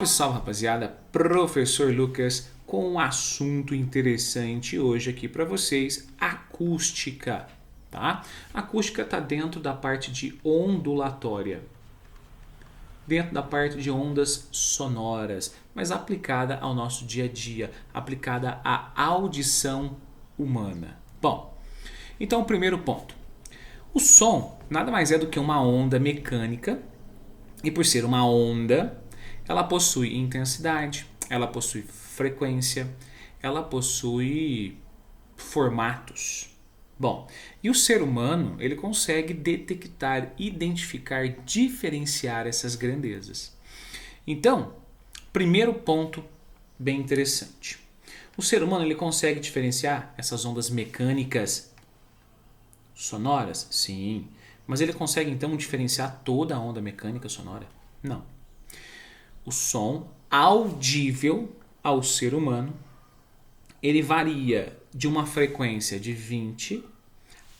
Salve, rapaziada, professor Lucas com um assunto interessante hoje aqui para vocês, acústica, tá? Acústica está dentro da parte de ondulatória, dentro da parte de ondas sonoras, mas aplicada ao nosso dia a dia, aplicada à audição humana. Bom, então o primeiro ponto, o som nada mais é do que uma onda mecânica e por ser uma onda, ela possui intensidade, ela possui frequência, ela possui formatos. Bom, e o ser humano, ele consegue detectar, identificar, diferenciar essas grandezas. Então, primeiro ponto bem interessante. O ser humano, ele consegue diferenciar essas ondas mecânicas sonoras? Sim. Mas ele consegue então diferenciar toda a onda mecânica sonora? Não. O som audível ao ser humano, ele varia de uma frequência de 20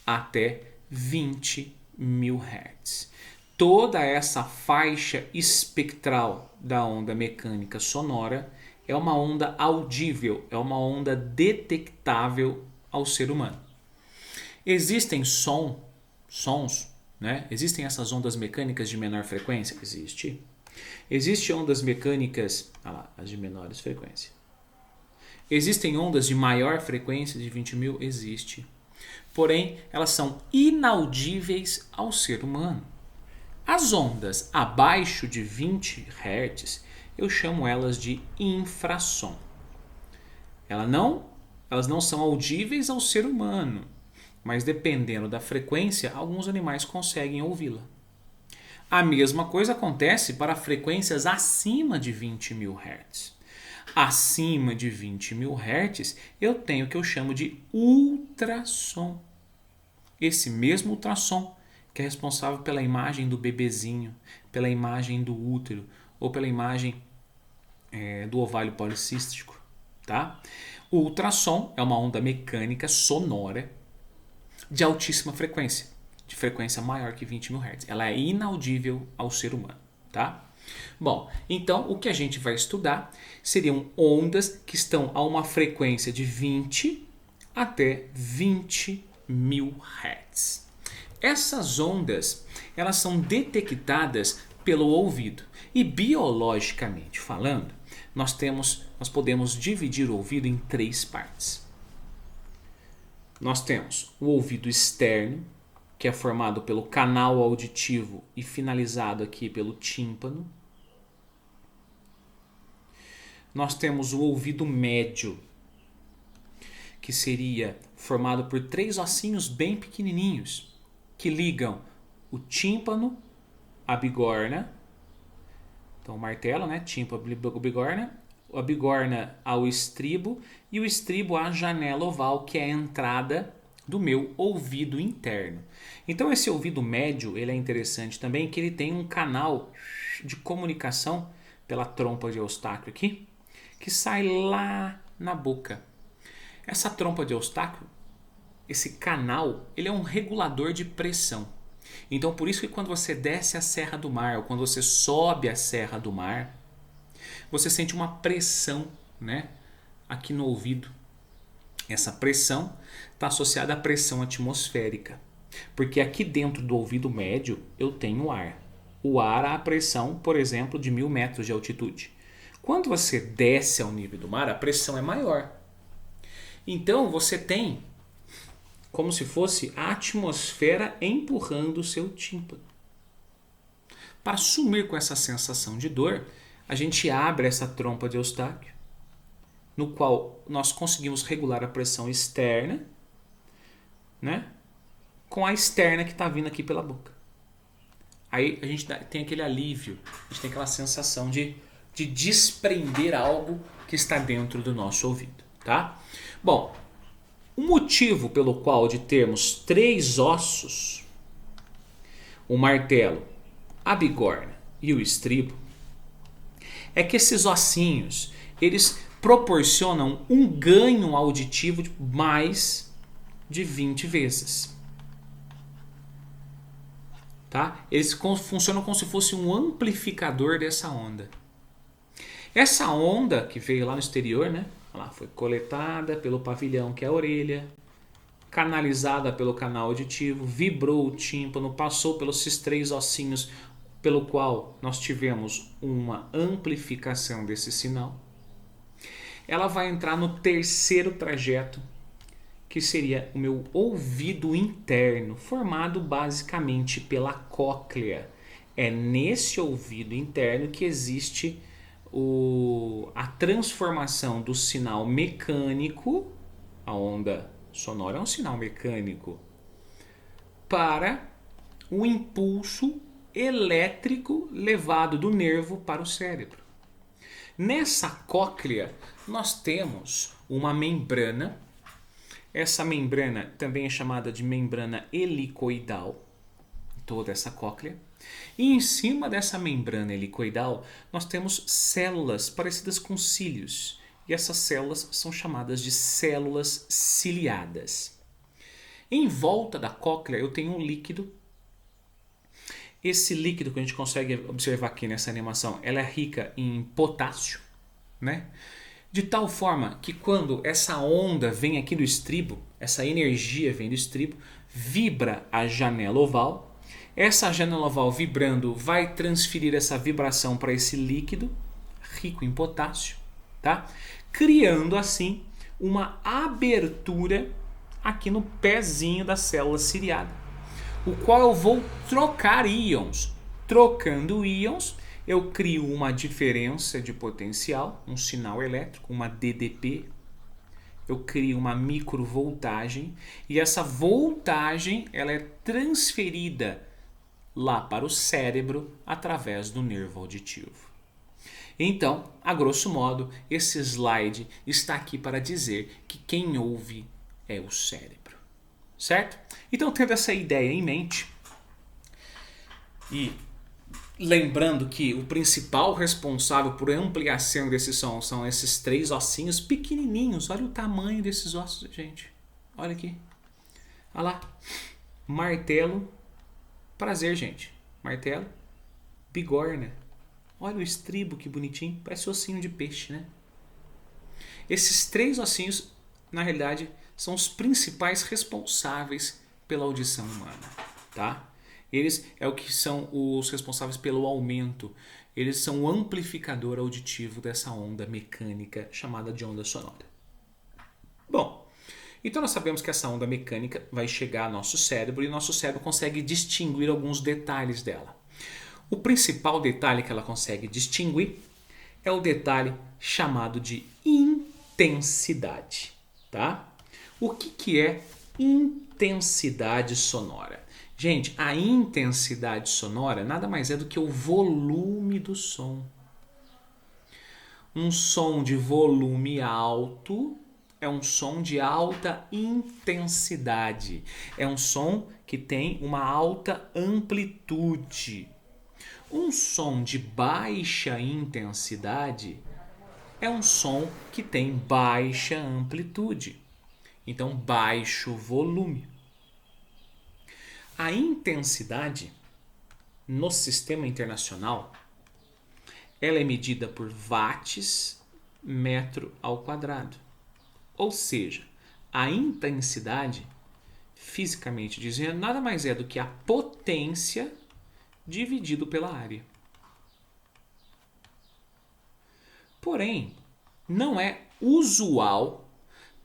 até 20 mil Hz. Toda essa faixa espectral da onda mecânica sonora é uma onda audível, é uma onda detectável ao ser humano. Existem sons, né? Existem essas ondas mecânicas de menor frequência? Existe. Existem ondas mecânicas, as de menores frequência. Existem ondas de maior frequência, de 20 mil? Existe. Porém, elas são inaudíveis ao ser humano. As ondas abaixo de 20 Hz, eu chamo elas de infrassom. Elas não são audíveis ao ser humano, mas dependendo da frequência, alguns animais conseguem ouvi-la. A mesma coisa acontece para frequências acima de 20 mil Hz. Acima de 20 mil Hz, eu tenho o que eu chamo de ultrassom. Esse mesmo ultrassom que é responsável pela imagem do bebezinho, pela imagem do útero ou pela imagem do ovário policístico. Tá? O ultrassom é uma onda mecânica sonora de altíssima frequência, de frequência maior que 20 mil Hz. Ela é inaudível ao ser humano, tá? Bom, então o que a gente vai estudar seriam ondas que estão a uma frequência de 20 até 20 mil Hz. Essas ondas, elas são detectadas pelo ouvido. E biologicamente falando, nós podemos dividir o ouvido em três partes. Nós temos o ouvido externo, que é formado pelo canal auditivo e finalizado aqui pelo tímpano. Nós temos o ouvido médio, que seria formado por três ossinhos bem pequenininhos, que ligam o tímpano à bigorna. Então o martelo, né? Tímpano, bigorna. A bigorna ao estribo e o estribo à janela oval, que é a entrada do meu ouvido interno. Então esse ouvido médio, ele é interessante também, que ele tem um canal de comunicação pela trompa de Eustáquio aqui, que sai lá na boca. Essa trompa de Eustáquio, esse canal, ele é um regulador de pressão. Então por isso que quando você desce a Serra do Mar, ou quando você sobe a Serra do Mar, você sente uma pressão, né, aqui no ouvido. Essa pressão está associada à pressão atmosférica, porque aqui dentro do ouvido médio eu tenho ar. O ar a pressão, por exemplo, de 1000 metros de altitude. Quando você desce ao nível do mar, a pressão é maior. Então você tem como se fosse a atmosfera empurrando o seu tímpano. Para sumir com essa sensação de dor, a gente abre essa trompa de Eustáquio, no qual nós conseguimos regular a pressão externa, né, com a externa que está vindo aqui pela boca. Aí a gente tem aquele alívio, a gente tem aquela sensação de desprender algo que está dentro do nosso ouvido. Tá? Bom, o motivo pelo qual de termos três ossos, o martelo, a bigorna e o estribo, é que esses ossinhos, eles proporcionam um ganho auditivo de mais de 20 vezes. Tá? Eles funcionam como se fosse um amplificador dessa onda. Essa onda que veio lá no exterior, né? Ela foi coletada pelo pavilhão, que é a orelha, canalizada pelo canal auditivo, vibrou o tímpano, passou pelos esses 3 ossinhos, pelo qual nós tivemos uma amplificação desse sinal. Ela vai entrar no terceiro trajeto, que seria o meu ouvido interno, formado basicamente pela cóclea. É nesse ouvido interno que existe a transformação do sinal mecânico, a onda sonora é um sinal mecânico, para o impulso elétrico levado do nervo para o cérebro. Nessa cóclea, nós temos uma membrana. Essa membrana também é chamada de membrana helicoidal, toda essa cóclea. E em cima dessa membrana helicoidal, nós temos células parecidas com cílios. E essas células são chamadas de células ciliadas. Em volta da cóclea eu tenho um líquido. Esse líquido que a gente consegue observar aqui nessa animação, ela é rica em potássio, né? De tal forma que quando essa onda vem aqui do estribo, essa energia vem do estribo, vibra a janela oval. Essa janela oval vibrando vai transferir essa vibração para esse líquido rico em potássio, tá? Criando assim uma abertura aqui no pezinho da célula ciliada, o qual eu vou trocar íons. Trocando íons, eu crio uma diferença de potencial, um sinal elétrico, uma DDP. Eu crio uma microvoltagem e essa voltagem ela é transferida lá para o cérebro através do nervo auditivo. Então, a grosso modo, esse slide está aqui para dizer que quem ouve é o cérebro, certo? Então, tendo essa ideia em mente e lembrando que o principal responsável por ampliação desse som são esses 3 ossinhos pequenininhos. Olha o tamanho desses ossos, gente. Olha aqui. Olha lá. Martelo. Prazer, gente. Martelo. Bigorna. Olha o estribo, que bonitinho. Parece ossinho de peixe, né? Esses 3 ossinhos, na realidade, são os principais responsáveis pela audição humana, tá? Eles é o que são os responsáveis pelo aumento. Eles são o amplificador auditivo dessa onda mecânica chamada de onda sonora. Bom, então nós sabemos que essa onda mecânica vai chegar ao nosso cérebro e o nosso cérebro consegue distinguir alguns detalhes dela. O principal detalhe que ela consegue distinguir é o detalhe chamado de intensidade, tá? O que é intensidade sonora? Gente, a intensidade sonora nada mais é do que o volume do som. Um som de volume alto é um som de alta intensidade. É um som que tem uma alta amplitude. Um som de baixa intensidade é um som que tem baixa amplitude. Então, baixo volume. A intensidade no sistema internacional ela é medida por watts metro ao quadrado. Ou seja, a intensidade, fisicamente dizendo, nada mais é do que a potência dividido pela área. Porém, não é usual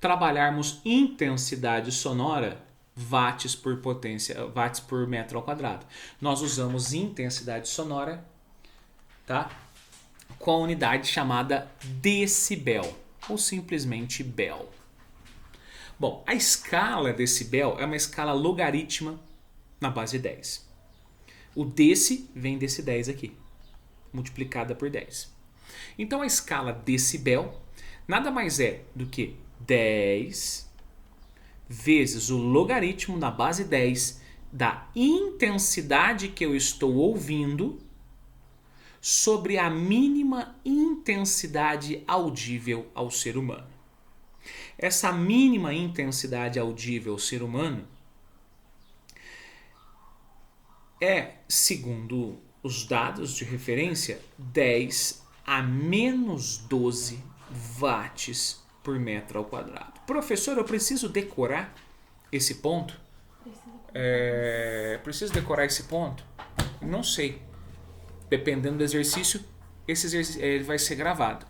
trabalharmos intensidade sonora watts por potência, watts por metro ao quadrado. Nós usamos intensidade sonora, tá? Com a unidade chamada decibel, ou simplesmente bel. Bom, a escala decibel é uma escala logarítmica na base 10. O deci vem desse 10 aqui, multiplicada por 10. Então a escala decibel nada mais é do que 10 vezes o logaritmo na base 10 da intensidade que eu estou ouvindo sobre a mínima intensidade audível ao ser humano. Essa mínima intensidade audível ao ser humano é, segundo os dados de referência, 10 a menos 12 watts por metro ao quadrado. Professor, eu preciso decorar esse ponto? Preciso decorar esse ponto? Não sei. Dependendo do exercício, ele vai ser gravado.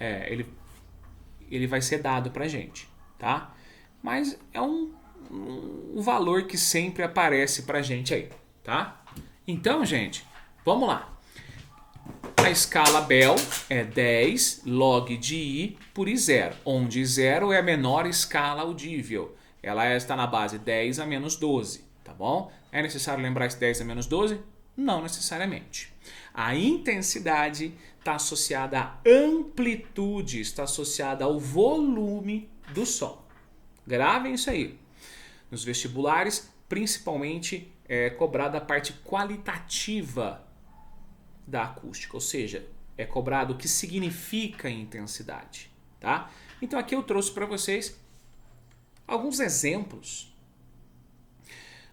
Ele vai ser dado pra gente, tá? Mas é um valor que sempre aparece pra gente aí, tá? Então, gente, vamos lá. A escala Bell é 10 log de I por I0, onde I0 é a menor escala audível. Ela está na base 10 a menos 12, tá bom? É necessário lembrar esse 10 a menos 12? Não necessariamente. A intensidade está associada à amplitude, está associada ao volume do som. Gravem isso aí. Nos vestibulares, principalmente é cobrada a parte qualitativa da acústica, ou seja, é cobrado o que significa intensidade, tá? Então aqui eu trouxe para vocês alguns exemplos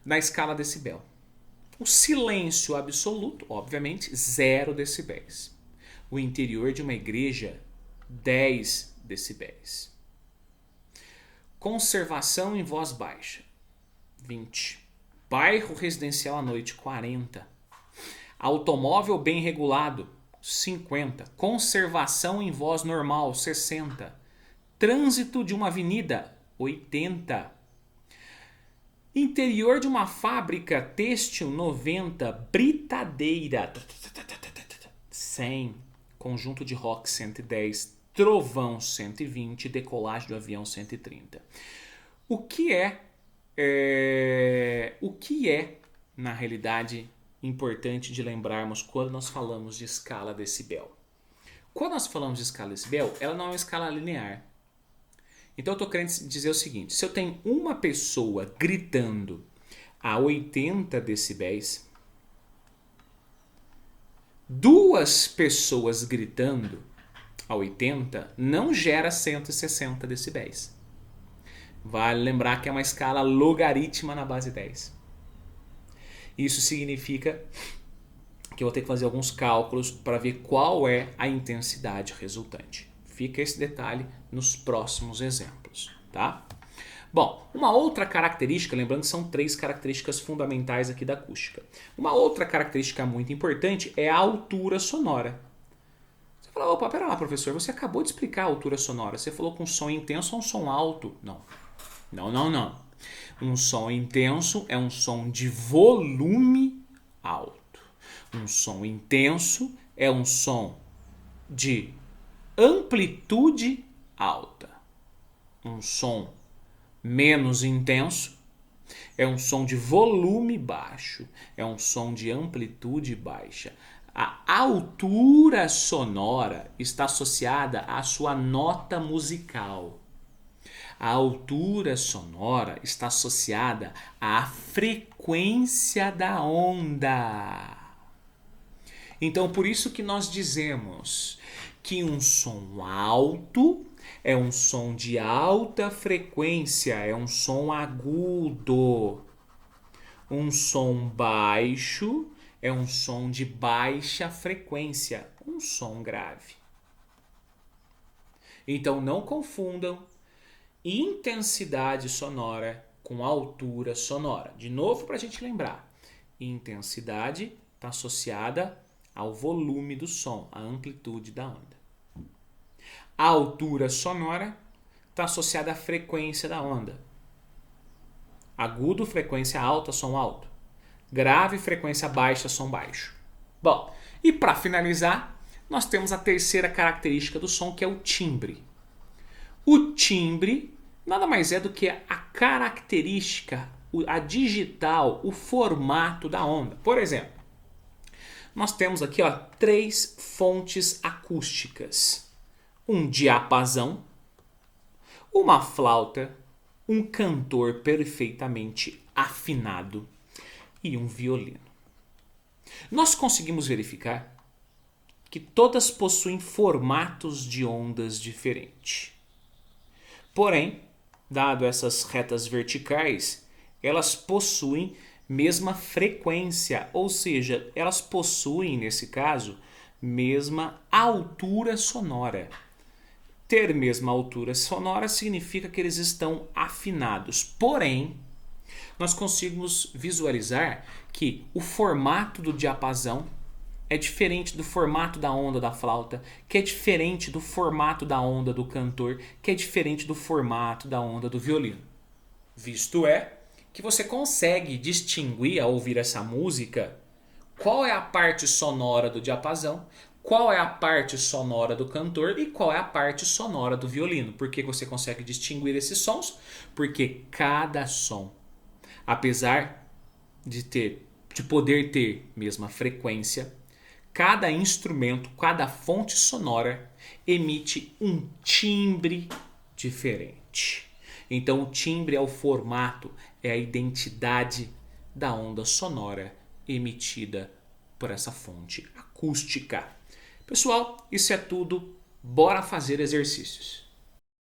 na escala decibel. O silêncio absoluto, obviamente, 0 decibéis. O interior de uma igreja, 10 decibéis. Conservação em voz baixa, 20. Bairro residencial à noite, 40. Automóvel bem regulado, 50. Conservação em voz normal, 60. Trânsito de uma avenida, 80. Interior de uma fábrica têxtil, 90. Britadeira, 100. Conjunto de rock, 110. Trovão, 120. Decolagem do avião, 130. O que é, na realidade, importante de lembrarmos quando nós falamos de escala decibel? Quando nós falamos de escala decibel, ela não é uma escala linear. Então eu estou querendo dizer o seguinte: se eu tenho uma pessoa gritando a 80 decibéis, duas pessoas gritando a 80 não gera 160 decibéis. Vale lembrar que é uma escala logarítmica na base 10. Isso significa que eu vou ter que fazer alguns cálculos para ver qual é a intensidade resultante. Fica esse detalhe nos próximos exemplos, tá? Bom, uma outra característica, lembrando que são 3 características fundamentais aqui da acústica. Uma outra característica muito importante é a altura sonora. Você fala, opa, pera lá, professor, você acabou de explicar a altura sonora. Você falou que um som intenso é um som alto. Não. Um som intenso é um som de volume alto. Um som intenso é um som de amplitude alta. Um som menos intenso é um som de volume baixo, é um som de amplitude baixa. A altura sonora está associada à sua nota musical. A altura sonora está associada à frequência da onda. Então, por isso que nós dizemos que um som alto é um som de alta frequência, é um som agudo. Um som baixo é um som de baixa frequência, um som grave. Então, não confundam intensidade sonora com altura sonora. De novo, para a gente lembrar, intensidade está associada ao volume do som, à amplitude da onda. A altura sonora está associada à frequência da onda. Agudo, frequência alta, som alto. Grave, frequência baixa, som baixo. Bom, e para finalizar, nós temos a terceira característica do som, que é o timbre. O timbre nada mais é do que a característica, a digital, o formato da onda. Por exemplo, nós temos aqui 3 fontes acústicas. Um diapasão, uma flauta, um cantor perfeitamente afinado e um violino. Nós conseguimos verificar que todas possuem formatos de ondas diferentes. Porém, dado essas retas verticais, elas possuem mesma frequência, ou seja, elas possuem, nesse caso, mesma altura sonora. Ter mesma altura sonora significa que eles estão afinados. Porém, nós conseguimos visualizar que o formato do diapasão é diferente do formato da onda da flauta, que é diferente do formato da onda do cantor, que é diferente do formato da onda do violino. Visto é que você consegue distinguir ao ouvir essa música qual é a parte sonora do diapasão, qual é a parte sonora do cantor e qual é a parte sonora do violino. Por que você consegue distinguir esses sons? Porque cada som, apesar de poder ter mesma frequência, cada instrumento, cada fonte sonora emite um timbre diferente. Então, o timbre é o formato, é a identidade da onda sonora emitida por essa fonte acústica. Pessoal, isso é tudo. Bora fazer exercícios.